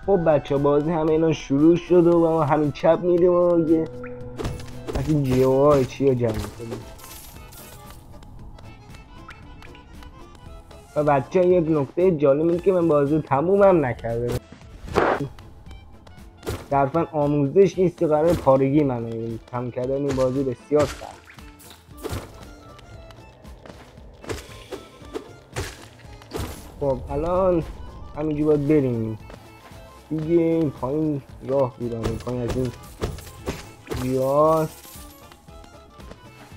خب بچه بازی همه اینا شروع شد و ما همین چپ میریم و یه از این جیوهای چی رو جمع کنیم. و بچه یک نکته جالب اینه که من بازی رو تمومم نکرده، صرفا آموزش نیست که قرار پارگی منو تموم کردن این بازی بسیار سخت. خب الان همینجور باید بریم دیگه. این پایین راه بودم، این پایین از این بیاست.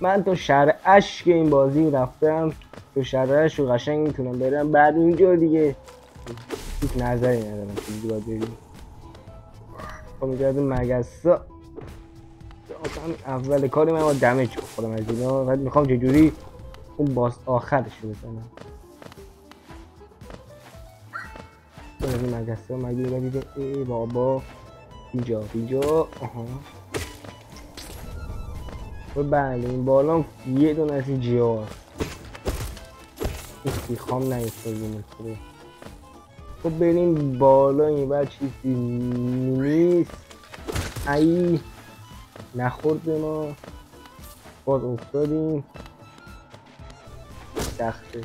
من تو شهر اشک این بازی رفتم، تو شهر اشک رو قشنگ میتونم برم، بعد اونجا دیگه هیچ نظری ندارم که دیگه باید بریم. خب اینجا از این مگسا اول کاری من باید دمج بخورم از اینا، بعد میخوام چجوری اون باس آخرش رو بزنم. از این مگسا مگه بگیده ای بابا اینجا آها. و بله این بالا یه دونه از این جیار استیخام نیستازیم خوبه. خب بریم بالا. این بر چیزی نیست. ای نخورد ما باز افتادیم سخته.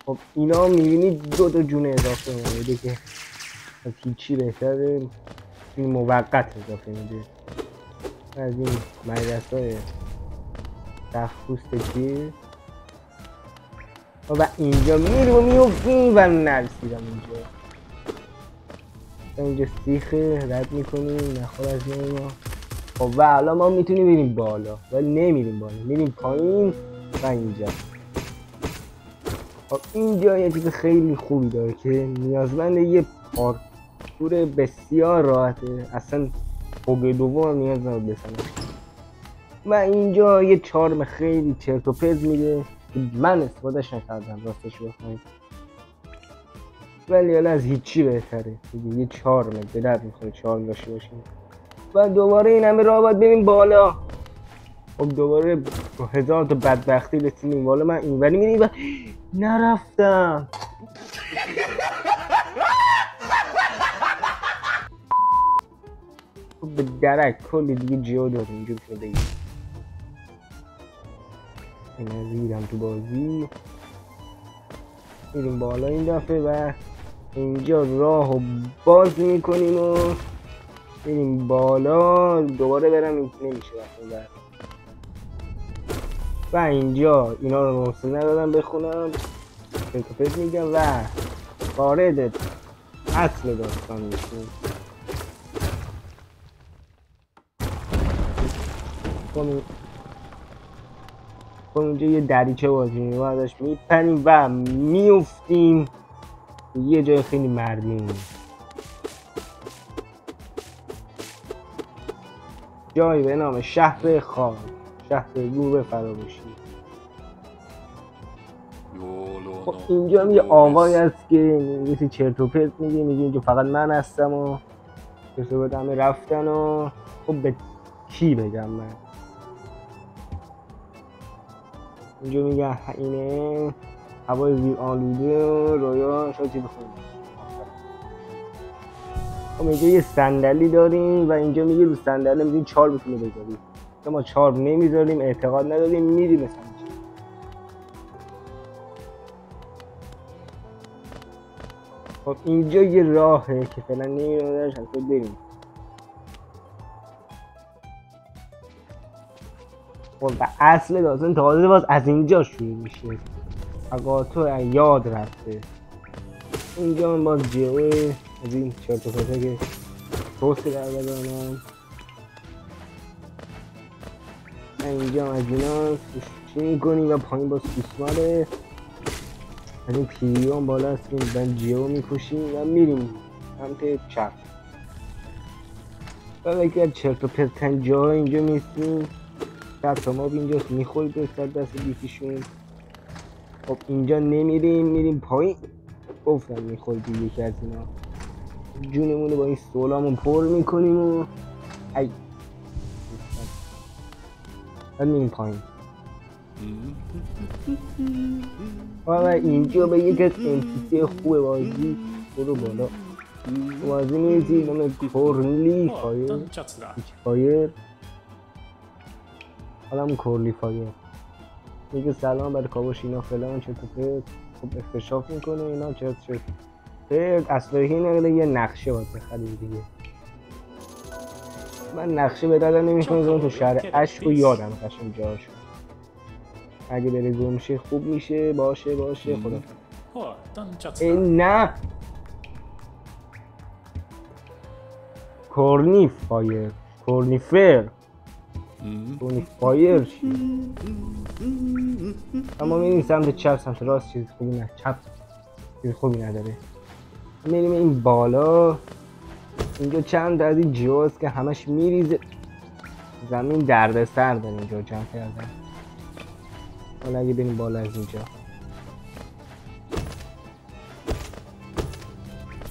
خب اینا میبینید دو تا جون اضافه میده که از هیچی بهتره، این موقت اضافه میده از این مدرسه های سخت چیز. و اینجا میریم و میفتیم و نرسیدم اینجا سیخه رد میکنیم نخور از ما. خب و الان ما میتونیم بریم بالا ولی نمیریم بالا، میریم پایین و اینجا. خب اینجا یه چیز خیلی خوبی داره که نیازمند یه پارکور بسیار راحته، اصلا فوق دوم نیاز نداره بزنم. و اینجا یه چارم خیلی چرت و پرت میده که من استفادهش نکردم راستش بخواید، ولی الان از هیچی بهتره. یه چارمه به درد میخوره چارم داشته باشیم. و دوباره این همه راه باید بریم بالا. خب دوباره با هزار تا بدبختی رسیدیم بالا. من اینوری میریم و نرفتم. خب به درک کلی دیگه جیو داریم اینجا میتونه بگیم این ازیدم تو بازی. میریم بالا این دفعه و اینجا راه رو باز میکنیم و بریم بالا. دوباره برم این نمیشه وقتی و اینجا اینا رو نوسته ندادم بخونم پرت میگم و وارد اصل داستان میشیم. خب اینجا یه دریچه بازی میگم ازش میپریم و میفتیم یه جای خیلی مردمی، جایی به نام شهر خاک، شهر گور فراموشی. خب اینجا هم یه آقایی هست که یه چرت و پرت میگه اینجا فقط من هستم و کسی همه رفتن و خب به کی بگم من. اینجا میگه اینه هوای زیر آلوده و رویا شاید چی بخونیم. خب اینجا یه صندلی داریم و اینجا میگه رو صندلی میگه 4 بتونه بذاریم، ما 4 نمیذاریم، اعتقاد نداریم، میریم مثلا. خب اینجا یه راهه که فعلا نمیدونمش اصلا بریم. خب و اصل داستان تازه باز از اینجا شروع میشه. اگاتو یاد رفته. اینجا من باز جیوه از این چرت و پرته که توستی در بدانم. اینجا از اینا چی میکنیم و پایین با سوسماره از این پیریان بالا هستیم و جیو میکشیم و میریم سمت چپ. و یکی از چرت و پرتن جاها اینجا میستیم. دست ما اینجاست میخورید به سر دست بیتیشون. خب اینجا نمیریم، میریم پایین. گفتم میخورید یکی از اینا جونمونه با این سولامون پر میکنیم و ای بعد میریم پایین. و اینجا به یک از انتیسی خوب بازی برو بالا. بازی میزی نام کورلی فایر فایر حالا کورلی فایر میگه سلام برای کاوش اینا فلان چطور خوب اکتشاف میکنه اینا چه اصلا اینه یه نقشه باید بخریم دیگه. من نقشه به دادن نمیخوام تو شهر اشک و یادم قشنگ جاشو اگه بره گمشه خوب میشه باشه خدا این نه کورنی فایر کورنیفر کورنی فایر چی؟ اما میریم سمت چپ سمت راست چیز خوبی نه چپ چیز خوبی نداره. میریم این بالا اینجا چند از این جواست که همش میریزه زمین دردسر داره اینجا جمع کردن. حالا اگه بریم بالا از اینجا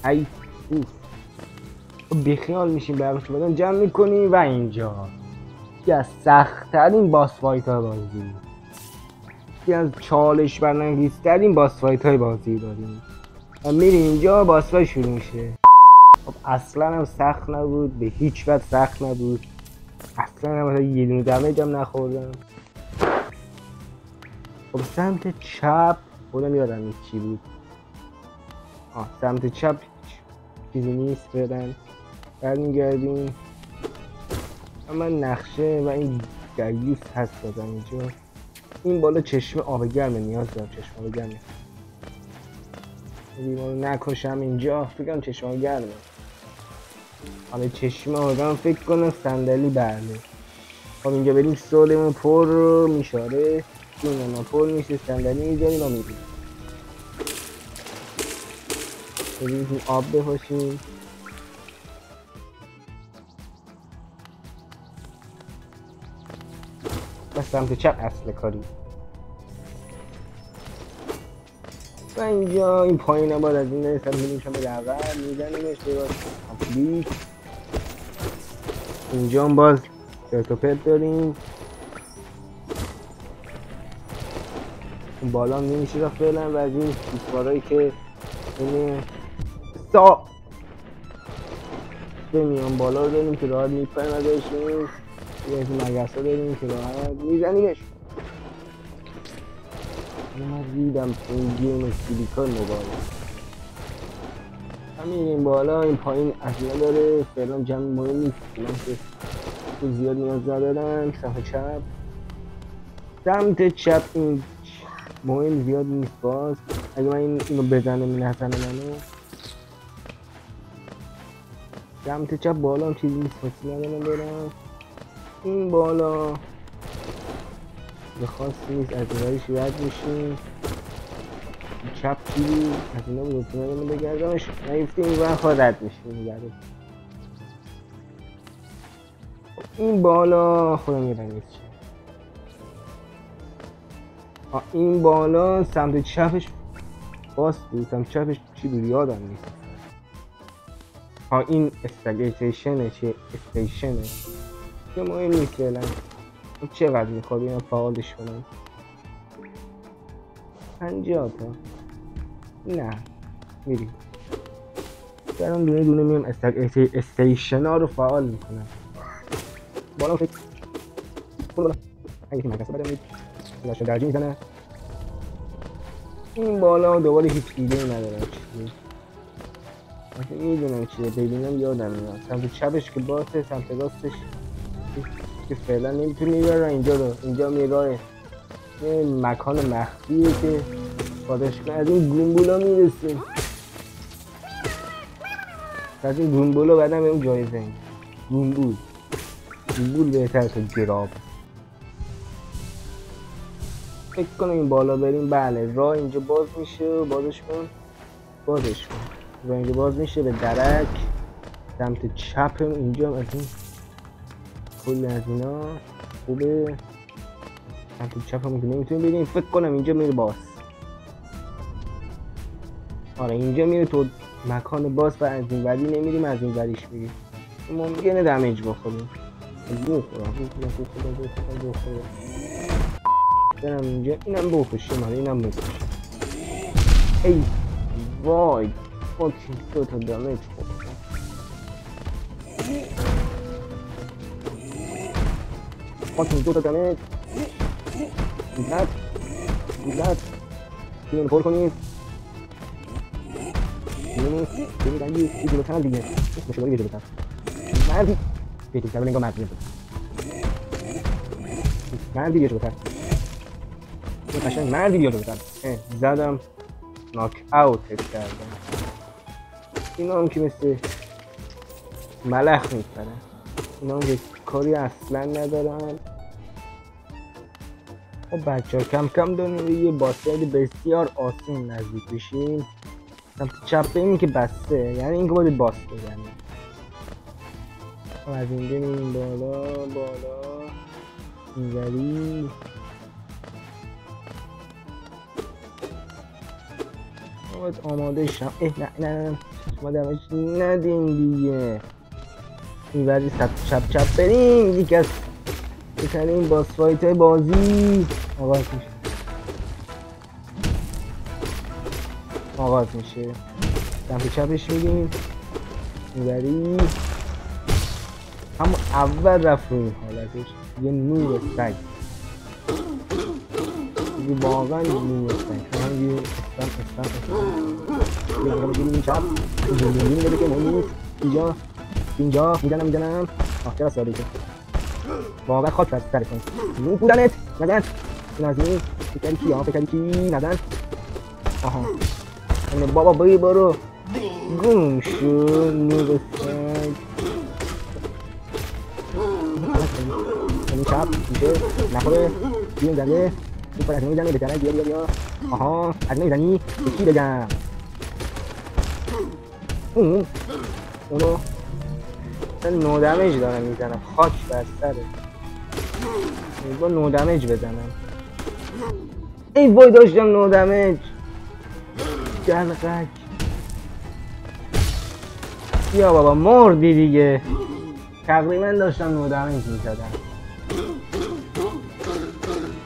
ای اوف بیخیال میشیم برقش بدن جمع میکنیم و اینجا یکی از سخت‌ترین باس فایت های بازی یکی از چالش برانگیزترین باس فایت های بازی داریم و میریم اینجا باس فایت شروع میشه. خب اصلا هم سخت نبود به هیچ وجه سخت نبود اصلا هم یه دونه دمیج هم نخوردم. خب سمت چپ خودم یادم نیست چی بود سمت چپ چیزی نیست فعلا برمیگردیم اما نقشه و این گریوس هست دادم اینجا. این بالا چشم آب گرمه نیاز دارم چشم آب گرمه بیمارو نکشم اینجا فکرم چشم آب گرمه حالا چشم آب گرم فکر کنم صندلی بله. خب اینجا بریم سولمون پر رو میشاره این ما پر میشه صندلی میذاریم و میریم بریم آب بپاشیم و سمت چپ اصل کاری و اینجا این پایین هم باید از این نرسم میلیمشم به دعوت میزنیمش باید کمپلیت. اینجا هم باز چرتوپرت داریم اون بالا هم نمیشه رفت فعلا و از این پیسوارایی که اینه میان بالا رو داریم که راحت میپرن ازشون یه از این مگس ها داریم که راحت میزنیمش. من ریدم تو این گیم سیلیکون موبایل همین بالا این پایین ازینا داره فعلا جمع مهم نیست فعلا که تو زیاد نیاز ندارم. سمت چپ این مهم زیاد نیست باز اگه من اینو بزنم نزنه منو سمت چپ بالا هم چیزی نیست خاصی ندارم برم این بالا به خاصی نیست از اینایش رد میشیم چپ چیزی از اینا بود اطمینانمو بگردمش نیفته این ور خواه رد میشیم میگرده. این بالا خودم یادم نیست چه این بالا سمت چپش باس بود سمت چپش چی بود یادم نیست. این استیشنه چیه استیشنه که مهم نیست فعلا چقدر میخواد اینا فعالش کنم 50 تا نه میریم برام دونه دونه میام استیشن ها رو فعال میکنم بالا فکر بالا اگه مکسه بدم مید لاشو درجی میزنه این بالا دوباره هیچ ایده ندارم چیزی مثلا میدونم چیه ببینم یادم میاد سمت چپش که باسه سمت راستش که فعلا نمیتونی برای اینجا رو اینجا میراه یه مکان مخفیه که پادشگاه از این گومبولا میرسیم از این گومبولا بعدم به اون جایزه گومبول بهتر تا گراب فکر کنم این بالا بریم بله راه اینجا باز میشه بازش کن راه اینجا باز میشه به درک سمت چپ اینجا از این کل از اینا خوبه سمت چپ همون که نمیتونیم بریم فکر کنم اینجا میره باز آره اینجا میره تو مکان باز و از این وری نمیریم از این وریش میریم ممکنه دمیج بخوریم برم اینجا اینم بکشیم اینم بکشیم ای وای اوکی 2 تا دامج خوردم. اوکی 2 تا دامج. گولت اینو پر کنید. اینو دیگه یه جلوتر دیگه اسمشو داره یه جلوتر مردی بیتیم که نگاه مردی مردی یه جلوتر این قشنگ مردی یه جلوتر زدم ناک اوتش کردم. اینا هم که مثل ملخ میپرن، اینا هم که کاری اصلا ندارن. خب بچه ها کم کم داریم یه باسید بسیار آسون نزدیک بشیم. سمت چپ بریم که بسته، یعنی این که باید باس بزنیم. از اینجا میریم بالا اینوری. باید آماده شم. نه شما دمش ندین دیگه. اینوری چپ بریم. یکی از بهترین باس فایت های بازی آغاز میشه. سمت چپش میریم اینوری. همون اول رفت رو این حالتش یه نور سگ، یه واقعا نور سگ. هم یه اسلام یه برم این چپ این داره که مونیز اینجا میدنم چرا ساده که واقعا خاک بست سر کن نور بودنت نزن. این از این فکری کی نزن. آها اینه بابا بایی برو گم شو نور سگ. این چپ میشه نخوره بیون زده این پر از میزنه بهتره. بیا آها از میزنی به کی بگم اونو من نو دمیج دارم میزنم. خاک بر سره با نو دمیج بزنم. ای وای داشتم نو دمیج جلقک. بیا بابا مردی دیگه. تقریبا داشتم نو دمیج میزدم.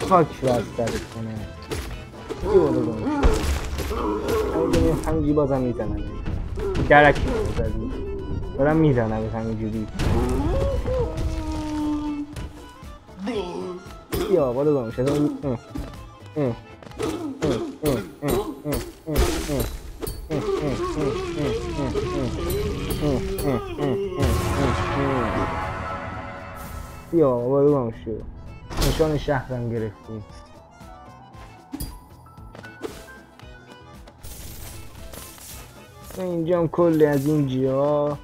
خاک بر سرت کنه. بیا بابا همینجوری بازم میزنم. درکی میزدی دارم میزنم همینجوری. بیا بابا دارم شده بیا بابا دارم شد. نشان شهرم گرفتیم. اینجا هم کلی از این جیا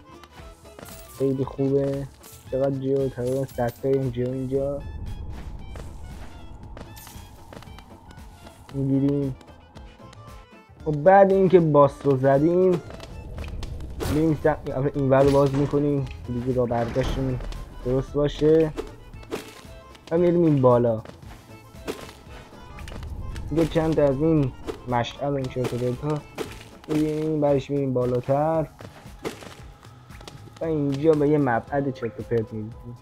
خیلی خوبه. چقدر جیا تقریبا 100 تا اینجا میگیریم. و بعد اینکه باس رو زدیم بریم این ور رو باز میکنیم دیگه را برداشتیم درست باشه و میریم این بالا. دیگه چند از این مشعل این چرت و پرتا میگیم برش میریم بالاتر و اینجا به یه مبعد چرت و پرت میرسیم.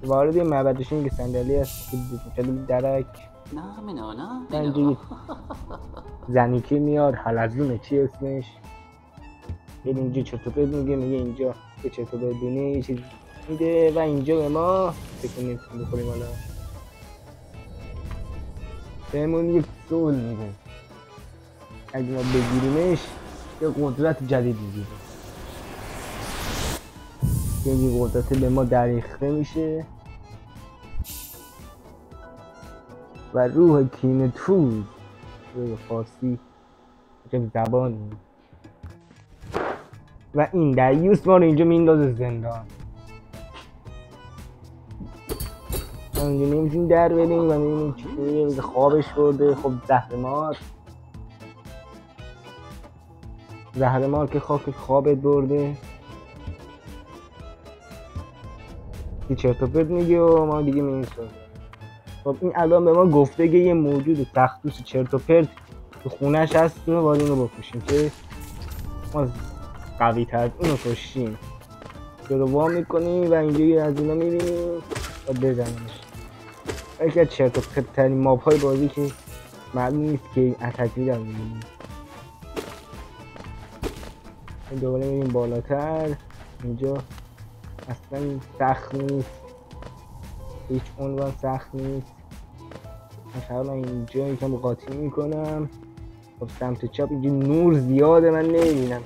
وارد یه مبعد شیم که صندلی هست که درک اینجا زنی که میاد حلزونه چی اسمش یه اینجا چرت و پرت میگه اینجا یه چرت و پرت دونه یه چیز میده و اینجا به ما بکنیم بخوریم. حالا بهمون یه سول میده. اگه ما بگیریمش یه قدرت جدید میگیره. یه قدرت به ما دریخته میشه و روح کینه توز روح فارسی چه زبانی و این دیوس ما رو اینجا میندازه زندان. اینجا نمیتونیم در بریم و میبینیم چطوری خوابش برده. خب زهرمار که خاک خوابت برده یه چرت و پرت میگه و ما دیگه میمیسازیم. خب این الان به ما گفته که یه موجود تختوس چرت و پرت تو خونش هستیم و باید اینو بکشیم که ما قوی تر اونو کشیم. جلو وا میکنیم و اینجا از اینا میبینیم و بزنیمش. یکی از چرت و پرت ترین ماب های بازی که معلوم نیست که اتکی دارم می‌بینیم. دوباره میریم بالاتر. اینجا اصلا سخت نیست، هیچ عنوان سخت نیست. من اینجا یکم قاطی میکنم. خب سمت چپ اینجا نور زیاده، من نمیبینم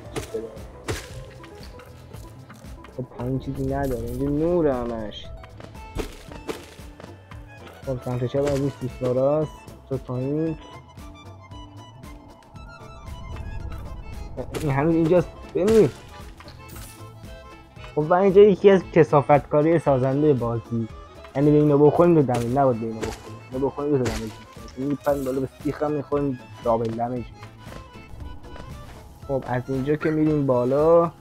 خب پایین چیزی نداره، اینجا نور همش. خب سمت چپ از این سیساراست تو پایین. این هنوز اینجاست ببینید. خب و اینجا یکی از کثافتکاری سازنده بازی، یعنی به اینو بخوریم دو دمیج، نباید به اینو بخوریم، اینو بخوریم دو دمیج میپریم بالا، به سیخ هم میخوریم دابل دمیج. خب از اینجا که میریم بالا،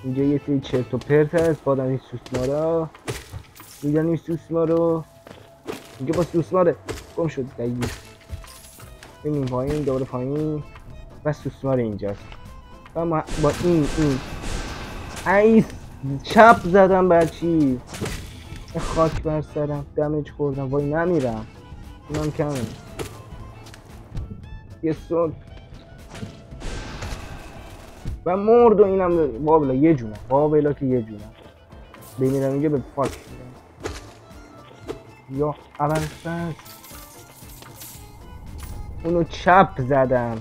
اینجا یه سری چرت و پرت هست. بادم این سوسمارا میدن، این سوسمارو اینجا با سوسماره گم شد دقیق. ببینیم پایین، دوباره پایین و سوسمار اینجاست. و با این ایس چپ زدم بر چی؟ خاک بر سرم، دمیج خوردم، وای نمیرم. اینم کمه یه سون و مرد و اینم وابلا یه جونه، وابلا که یه جونه بمیرم اینجا به فاک یا اول سنس. اونو چپ زدم.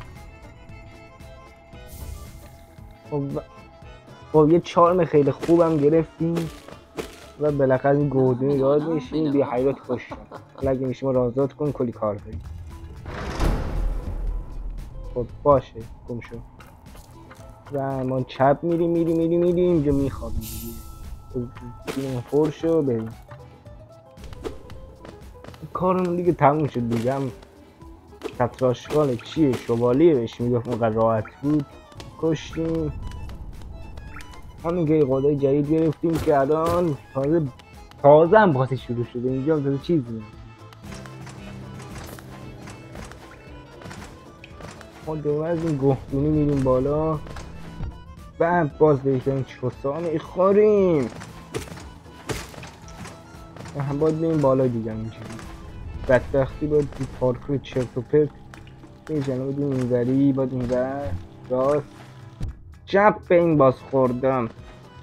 خب یه چارم خیلی خوبم گرفتیم و بالاخره این گودونی یاد میشیم بی حیات خوشم. اگه میشه ما رازات کن کلی کار داریم. خب باشه گم شو و ما چپ میریم اینجا میخوابیم دیگه. پر شو بریم کارمون دیگه تموم شد دیگه. هم تتراشکال چیه شوالیه بهش میگفت موقع راحت بود کشتیم. همین که قدای جدید گرفتیم که الان تازه هم بازی شروع شده. اینجا هم تازه چیز میاد. ما دوباره از این گهدونی میریم بالا و باز بهترین چوسا میخوریم و هم باید بریم بالا دیگه. اینجوری بدبختی باید دی پارکور چرت و پرت میزنه. باید اینوری باید اینور راست چپ به این باز خوردم.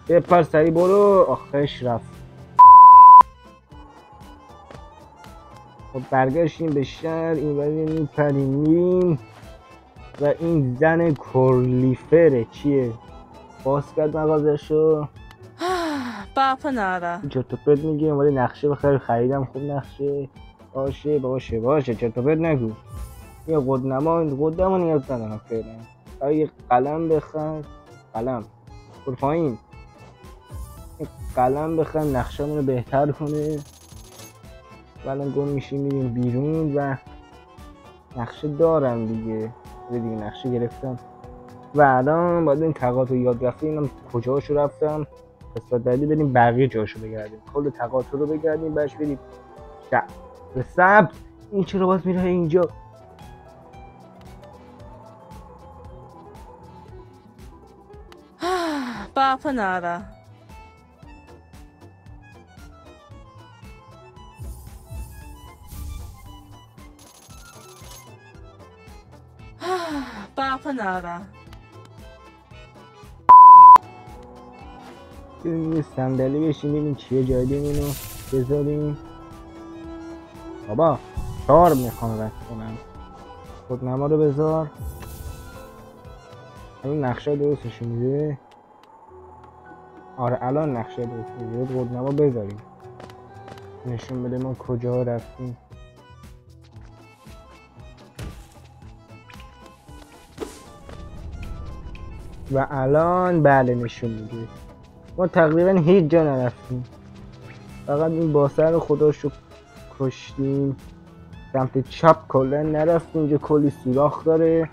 بپر سری برو. آخرش رفت. خب برگشتیم به شهر. اینوری میپریم و این زن کرلیفره چیه باز کرد مغازشو. باپا نارا چرت و پرت میگه ولی نقشه بخیر خریدم. خوب نقشه باشه چرت و پرت نگو. یه قدنما نیاز ندارم فعلا. یه قلم بخر. قلم برو پایین. یه قلم بخر نقشه‌مون رو بهتر کنه. الان گم میشیم میریم بیرون و نقشه دارم دیگه نقشه گرفتم و الان باید این تقاطع رو یاد رفتیم. اینم کجاشو رفتم قسمت بعدی بریم بقیه جاشو بگردیم. کل تقاطع رو بگردیم بعدش بریم به سبت. این چرا باز میره اینجا؟ باپا نارا باپا نارا بریم صندلی بشینیم چیه جایدیم اینو بذاریم. بابا 4 میخوام رد کنم. خودنما رو بذار. این نقشه درستش میده. آره الان نقشه درست میده. خودنما بذاریم نشون بده ما کجا رفتیم. و الان بله نشون میده ما تقریبا هیچ جا نرفتیم. فقط این باسه رو خداشو کشتیم. سمت چپ کلا نرفتیم. اینجا کلی سوراخ داره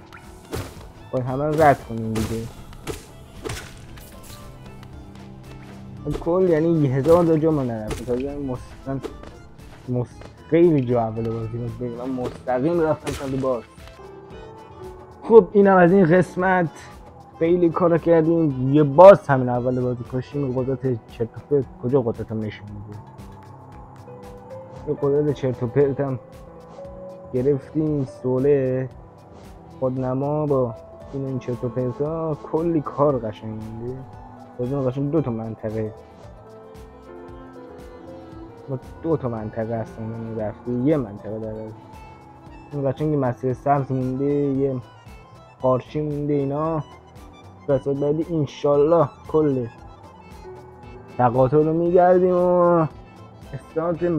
باید همه رد کنیم دیگه. کل یعنی 1000 جا ما نرفتیم. تازه خیلی جا اول بازی من مستقیم رفتم تا باز. خب اینم از این قسمت. خیلی کارا کردیم. یه باز همین اول بازی کشیم. قدرت چرت و پرت کجا قدرتم نشون میده. یه قدرت چرت و پرتم گرفتیم. سوله خودنما با این چرت و پرتا کلی کار قشنگه. لازم قشنگ 2 تا منطقه، ما 2 تا منطقه هستن این رفته، یه منطقه در این قشنگ مسیر سبز مونده، یه قارچی مونده. اینا قسمت بعدی انشالله کل تقاطع رو میگردیم و استارت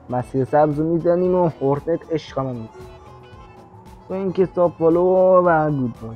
مسیر سبز رو میزنیم و هورنت عشقمون میکنیم. تو این که ساب فالو و گود بای.